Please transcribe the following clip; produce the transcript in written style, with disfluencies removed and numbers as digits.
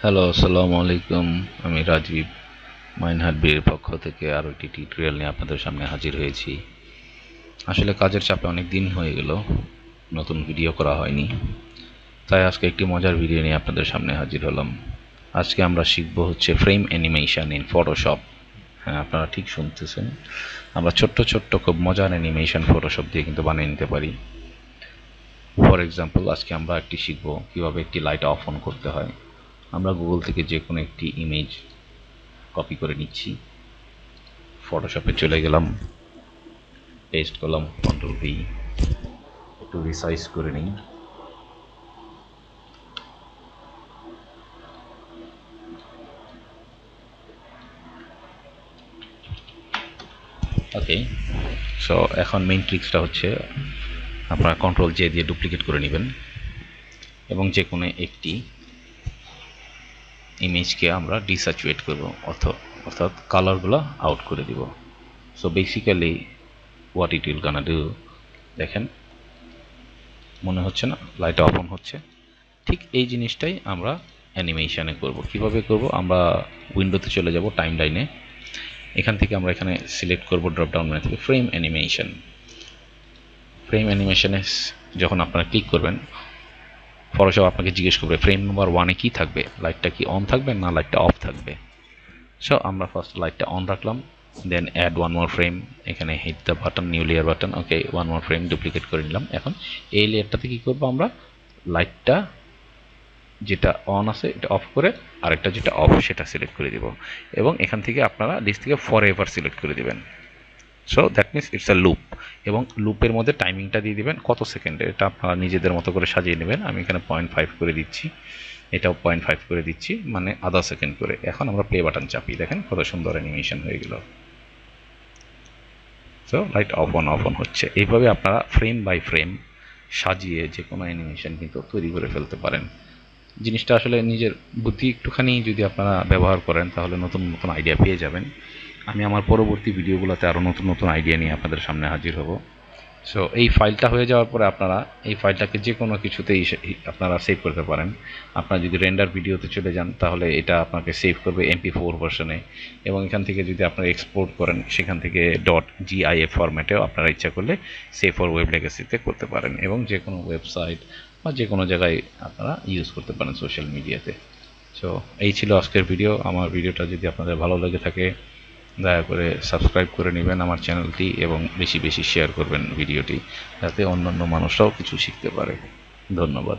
Hello, আসসালামু আলাইকুম। আমি রাজীব মাইনহাটবির পক্ষ থেকে আরও একটি টিউটোরিয়াল নিয়ে আপনাদের সামনে হাজির হয়েছি। আসলে কাজের চাপে অনেক দিন হয়ে গেল নতুন ভিডিও করা হয়নি, তাই আজকে একটি মজার ভিডিও নিয়ে আপনাদের সামনে হাজির হলাম। আজকে আমরা শিখব হচ্ছে ফ্রেম অ্যানিমেশন ইন ফটোশপ। হ্যাঁ, আপনারা ঠিক শুনতেছেন, আমরা ছোট্ট ছোট্ট খুব মজার অ্যানিমেশন ফটোশপ দিয়ে কিন্তু বানিয়ে নিতে পারি। ফর এক্সাম্পল, আজকে আমরা একটি শিখব কীভাবে একটি লাইট অফ অন করতে হয়। আমরা গুগল থেকে যে কোনো একটি ইমেজ কপি করে নিচ্ছি, ফটোশপে চলে গেলাম, পেস্ট করলাম, কন্ট্রোল ভি, একটু রিসাইজ করে নিই। ওকে, সো এখন মেইন ট্রিক্সটা হচ্ছে আপনারা কন্ট্রোল জে দিয়ে ডুপ্লিকেট করে নেবেন এবং যে কোনো একটি ইমেজকে আমরা ডিস্যাচুয়েট করব, অর্থাৎ কালারগুলো আউট করে দিব। So basically what it will Gaana do, দেখেন মনে হচ্ছে না লাইট অফ অন হচ্ছে? ঠিক এই জিনিসটাই আমরা অ্যানিমেশানে করব। কিভাবে করব? আমরা উইন্ডোতে চলে যাব, টাইম লাইনে, এখান থেকে আমরা এখানে সিলেক্ট করব ড্রপ ডাউন মেনু থেকে ফ্রেম অ্যানিমেশন। ফ্রেম অ্যানিমেশনে যখন আপনারা ক্লিক করবেন, ফটোশপ আপনাকে জিজ্ঞেস করবে ফ্রেম নাম্বার 1-এ কী থাকবে, লাইটটা কি অন থাকবে না লাইটটা অফ থাকবে। সো আমরা ফার্স্ট লাইটটা অন রাখলাম, then add one more frame, এখানে hit the button, new layer button, okay, one more frame duplicate করে নিলাম। এখন এই লেয়ারটাতে কী করবো, আমরা লাইটটা যেটা অন আছে এটা অফ করে আরেকটা যেটা অফ সেটা সিলেক্ট করে দিব এবং এখান থেকে আপনারা লিস্ট থেকে ফর এভার সিলেক্ট করে দিবেন। So that means it's a loop, এবং লুপের মধ্যে টাইমিংটা দিয়ে দিবেন কত সেকেন্ডে, এটা আপনারা নিজেদের মতো করে সাজিয়ে নেবেন। আমি এখানে 0.5 করে দিচ্ছি, এটাও 0.5 করে দিচ্ছি, মানে আধা সেকেন্ড করে। এখন আমরা প্লে বাটন চাপি, দেখেন কত সুন্দর অ্যানিমেশন হয়ে গেল। সো লাইট অফ অন হচ্ছে। এইভাবে আপনারা ফ্রেম বাই ফ্রেম সাজিয়ে যে কোনো অ্যানিমেশন কিন্তু তৈরি করে ফেলতে পারেন। জিনিসটা আসলে নিজের বুদ্ধি একটুখানি যদি আপনারা ব্যবহার করেন তাহলে নতুন নতুন আইডিয়া পেয়ে যাবেন। আমি আমার পরবর্তী ভিডিওগুলোতে আরও নতুন নতুন আইডিয়া নিয়ে আপনাদের সামনে হাজির হব। সো এই ফাইলটা হয়ে যাওয়ার পরে আপনারা এই ফাইলটাকে যে কোনো কিছুতেই আপনারা সেভ করতে পারেন। আপনারা যদি রেন্ডার ভিডিওতে চলে যান তাহলে এটা আপনাকে সেভ করবে MP4 ভার্সনে, এবং এখান থেকে যদি আপনারা এক্সপোর্ট করেন সেখান থেকে .gif ফরম্যাটেও আপনারা ইচ্ছা করলে সেভ ফর ওয়েব লেগাসিতে করতে পারেন, এবং যে কোনো ওয়েবসাইট বা যে কোনো জায়গায় আপনারা ইউজ করতে পারেন সোশ্যাল মিডিয়াতে। সো এই ছিল আজকের ভিডিও। আমার ভিডিওটা যদি আপনাদের ভালো লেগে থাকে দয়া করে সাবস্ক্রাইব করে নেবেন আমার চ্যানেলটি এবং বেশি বেশি শেয়ার করবেন ভিডিওটি, যাতে অন্যান্য মানুষরাও কিছু শিখতে পারে। ধন্যবাদ।